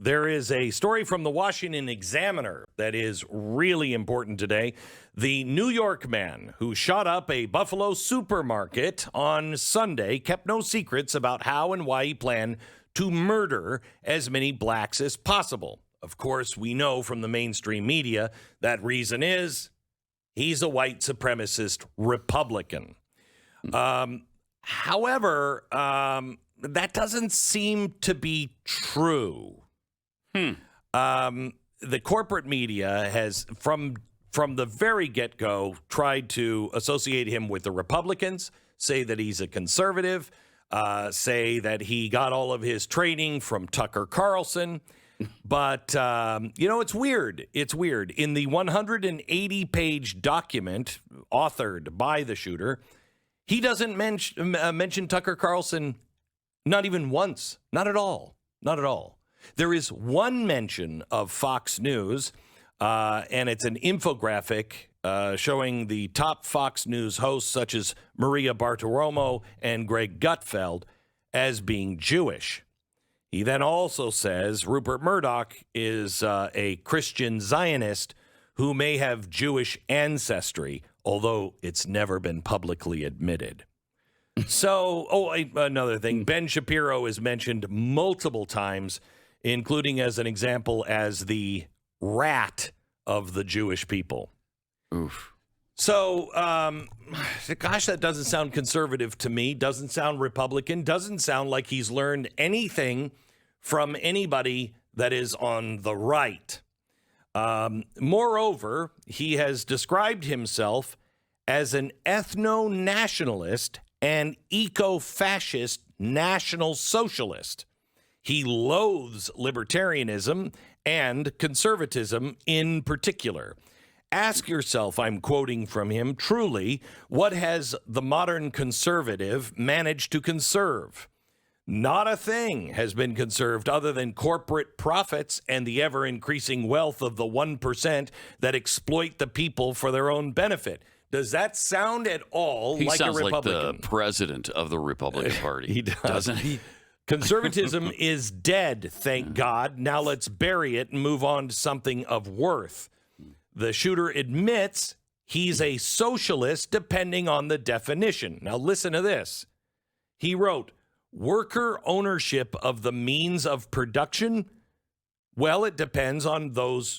There is a story from the Washington Examiner that is really important today. The New York man who shot up a Buffalo supermarket on Sunday kept no secrets about how and why he planned to murder as many blacks as possible. Of course, we know from the mainstream media that reason is he's a white supremacist Republican. However, that doesn't seem to be true. The corporate media has, from the very get-go, tried to associate him with the Republicans, say that he's a conservative, say that he got all of his training from Tucker Carlson. But, it's weird. It's weird. In the 180-page document authored by the shooter, he doesn't mention Tucker Carlson, not even once. Not at all. Not at all. There is one mention of Fox News, and it's an infographic showing the top Fox News hosts, such as Maria Bartiromo and Greg Gutfeld, as being Jewish. He then also says Rupert Murdoch is a Christian Zionist who may have Jewish ancestry, although it's never been publicly admitted. So, another thing, Ben Shapiro is mentioned multiple times, including as an example as the rat of the Jewish people. Oof. So, gosh, that doesn't sound conservative to me, doesn't sound Republican, doesn't sound like he's learned anything from anybody that is on the right. Moreover, he has described himself as an ethno-nationalist and eco-fascist national socialist. He loathes libertarianism and conservatism in particular. Ask yourself, I'm quoting from him, truly, what has the modern conservative managed to conserve? Not a thing has been conserved other than corporate profits and the ever-increasing wealth of the 1% that exploit the people for their own benefit. Does that sound at all like a Republican? He sounds like the president of the Republican Party. He does. Doesn't he? Conservatism is dead, thank God. Now let's bury it and move on to something of worth. The shooter admits he's a socialist depending on the definition. Now listen to this. He wrote, worker ownership of the means of production? Well, it depends on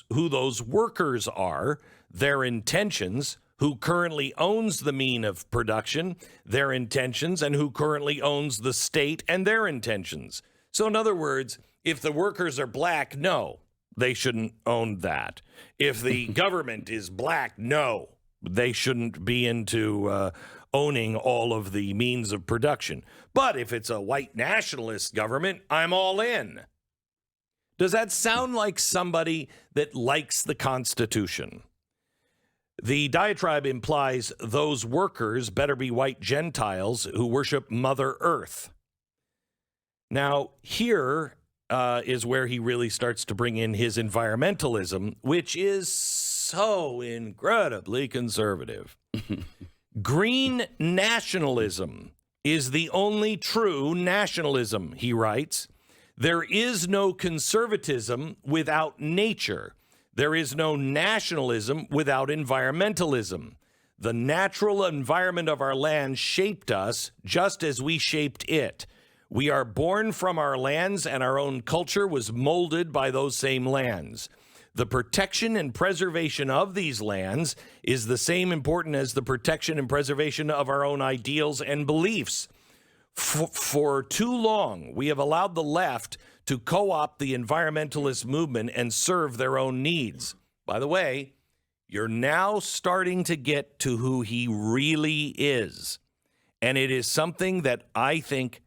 who those workers are, their intentions, who currently owns the mean of production, their intentions, and who currently owns the state and their intentions. So in other words, if the workers are black, no, they shouldn't own that. If the government is black, no, they shouldn't be into owning all of the means of production. But if it's a white nationalist government, I'm all in. Does that sound like somebody that likes the Constitution? The diatribe implies those workers better be white Gentiles who worship Mother Earth. Now, here is where he really starts to bring in his environmentalism, which is so incredibly conservative. Green nationalism is the only true nationalism, he writes. There is no conservatism without nature. There is no nationalism without environmentalism. The natural environment of our land shaped us just as we shaped it. We are born from our lands, and our own culture was molded by those same lands. The protection and preservation of these lands is the same important as the protection and preservation of our own ideals and beliefs. For too long, we have allowed the left to co-opt the environmentalist movement and serve their own needs. By the way, you're now starting to get to who he really is. And it is something that I think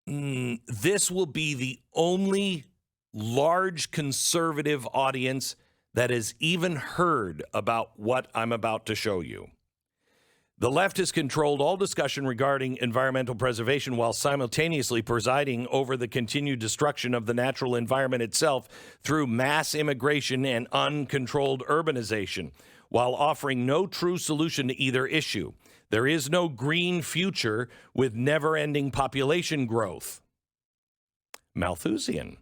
this will be the only large conservative audience that has even heard about what I'm about to show you. The left has controlled all discussion regarding environmental preservation while simultaneously presiding over the continued destruction of the natural environment itself through mass immigration and uncontrolled urbanization, while offering no true solution to either issue. There is no green future with never-ending population growth. Malthusian.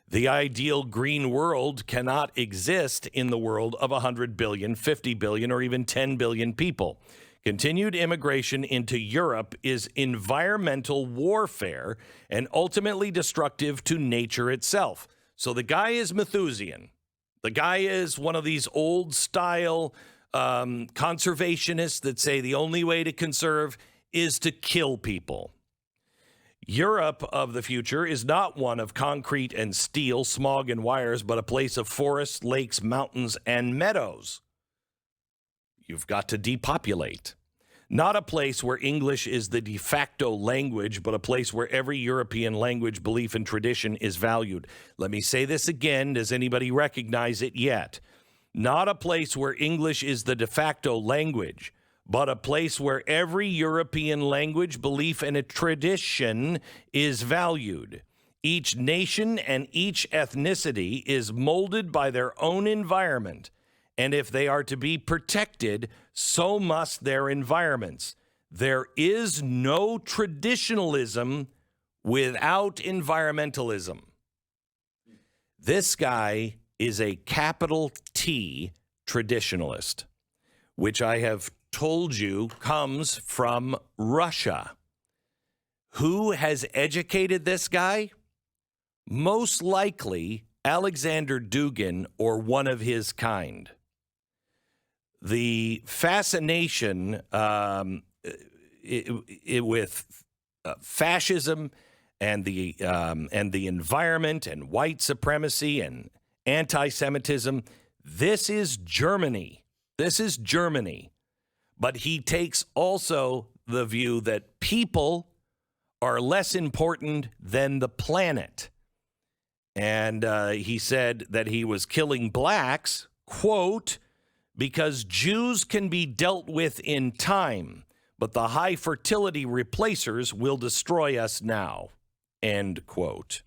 The ideal green world cannot exist in the world of 100 billion, 50 billion, or even 10 billion people. Continued immigration into Europe is environmental warfare and ultimately destructive to nature itself. So the guy is Malthusian. The guy is one of these old-style conservationists that say the only way to conserve is to kill people. Europe of the future is not one of concrete and steel, smog and wires, but a place of forests, lakes, mountains, and meadows. You've got to depopulate. Not a place where English is the de facto language, but a place where every European language, belief, and tradition is valued. Let me say this again. Does anybody recognize it yet? Not a place where English is the de facto language, but a place where every European language, belief, and a tradition is valued. Each nation and each ethnicity is molded by their own environment. And if they are to be protected, so must their environments. There is no traditionalism without environmentalism. This guy is a capital T traditionalist, which I have told you comes from Russia. Who has educated this guy? Most likely Alexander Dugin or one of his kind. The fascination with fascism and the environment and white supremacy and anti-Semitism, this is Germany. This is Germany. But he takes also the view that people are less important than the planet. And he said that he was killing blacks, quote, because Jews can be dealt with in time, but the high fertility replacers will destroy us now, end quote.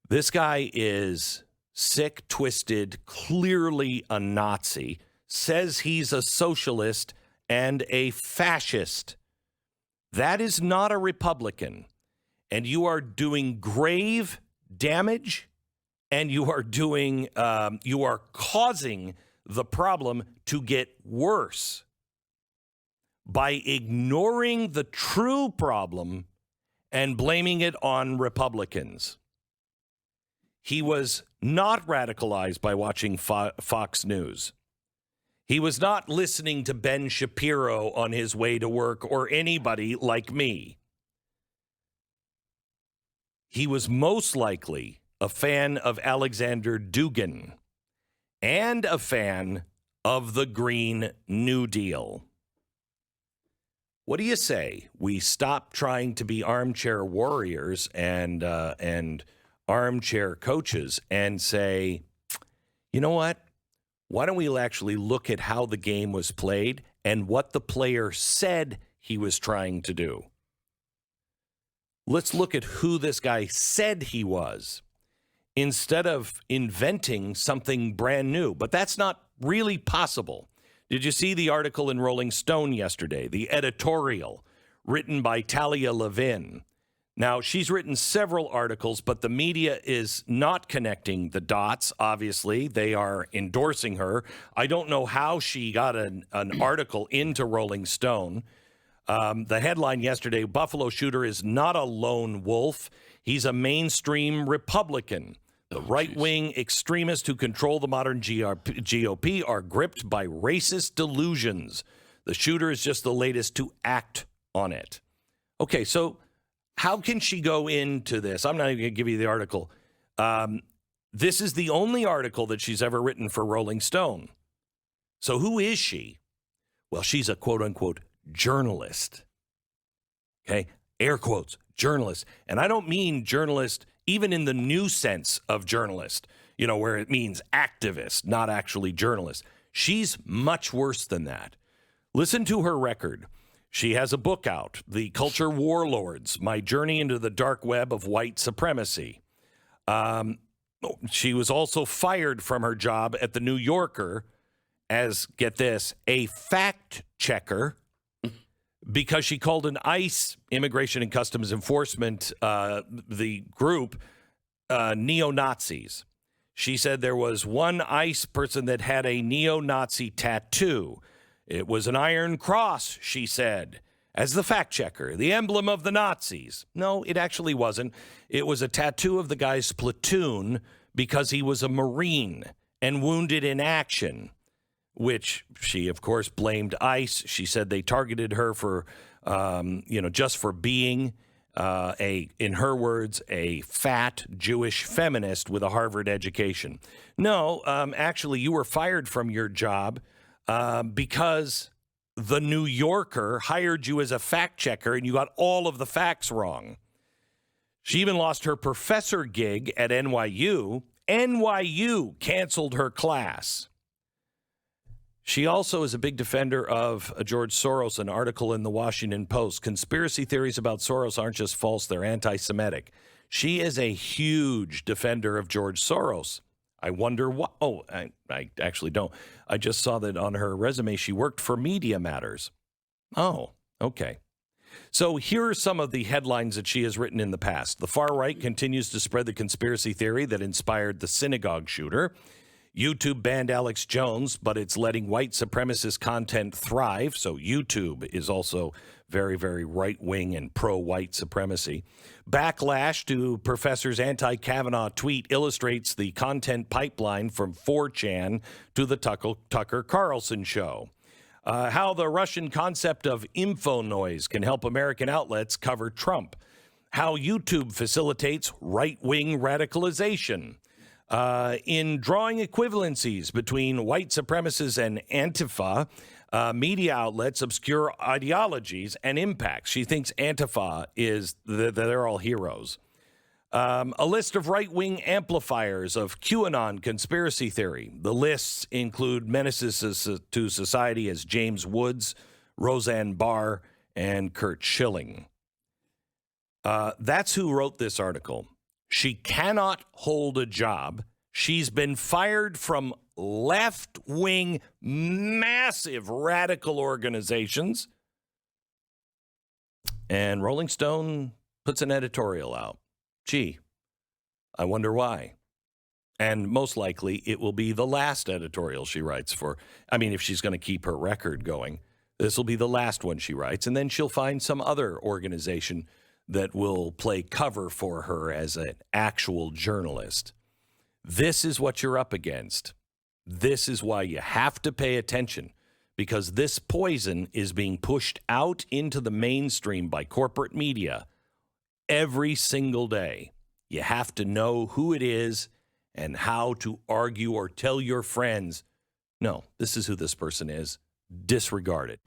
This guy is sick, twisted, clearly a Nazi, says he's a socialist and a fascist. That is not a Republican, and you are doing grave damage, and you are causing the problem to get worse by ignoring the true problem and blaming it on Republicans. He was not radicalized by watching Fox News. He was not listening to Ben Shapiro on his way to work or anybody like me. He was most likely a fan of Alexander Dugin and a fan of the Green New Deal. What do you say? We stop trying to be armchair warriors and armchair coaches and say, you know what? Why don't we actually look at how the game was played and what the player said he was trying to do? Let's look at who this guy said he was instead of inventing something brand new. But that's not really possible. Did you see the article in Rolling Stone yesterday, the editorial written by Talia Levin? Now, she's written several articles, but the media is not connecting the dots, obviously. They are endorsing her. I don't know how she got an article into Rolling Stone. The headline yesterday, Buffalo shooter is not a lone wolf. He's a mainstream Republican. The right-wing extremists who control the modern GOP are gripped by racist delusions. The shooter is just the latest to act on it. Okay, so how can she go into this? I'm not even going to give you the article. This is the only article that she's ever written for Rolling Stone. So who is she? Well, she's a quote-unquote journalist. Okay, air quotes, journalist. And I don't mean journalist even in the new sense of journalist, you know, where it means activist, not actually journalist. She's much worse than that. Listen to her record. She has a book out, The Culture Warlords, My Journey into the Dark Web of White Supremacy. She was also fired from her job at the New Yorker as, get this, a fact checker because she called an ICE, Immigration and Customs Enforcement, the group, neo-Nazis. She said there was one ICE person that had a neo-Nazi tattoo. It was an iron cross, she said, as the fact checker, the emblem of the Nazis. No, it actually wasn't. It was a tattoo of the guy's platoon because he was a Marine and wounded in action, which she, of course, blamed ICE. She said they targeted her for, just for being in her words, a fat Jewish feminist with a Harvard education. No, actually, you were fired from your job because the New Yorker hired you as a fact checker and you got all of the facts wrong. She even lost her professor gig at NYU. NYU canceled her class. She also is a big defender of George Soros, an article in the Washington Post. Conspiracy theories about Soros aren't just false, they're anti-Semitic. She is a huge defender of George Soros. I wonder what. Oh, I actually don't. I just saw that on her resume she worked for Media Matters. Oh, okay. So here are some of the headlines that she has written in the past. The far right continues to spread the conspiracy theory that inspired the synagogue shooter. YouTube banned Alex Jones, but it's letting white supremacist content thrive. So YouTube is also very, very right-wing and pro-white supremacy. Backlash to professor's anti-Kavanaugh tweet illustrates the content pipeline from 4chan to the Tucker Carlson show. How the Russian concept of info noise can help American outlets cover Trump. How YouTube facilitates right-wing radicalization. In drawing equivalencies between white supremacists and Antifa, media outlets obscure ideologies and impacts. She thinks Antifa is, they're all heroes. A list of right-wing amplifiers of QAnon conspiracy theory. The lists include menaces to society as James Woods, Roseanne Barr, and Kurt Schilling. That's who wrote this article. She cannot hold a job. She's been fired from left-wing, massive radical organizations. And Rolling Stone puts an editorial out. Gee, I wonder why. And most likely it will be the last editorial she writes for. I mean, if she's going to keep her record going, this will be the last one she writes. And then she'll find some other organization that will play cover for her as an actual journalist. This is what you're up against. This is why you have to pay attention, because this poison is being pushed out into the mainstream by corporate media every single day. You have to know who it is and how to argue or tell your friends, no, this is who this person is. Disregard it.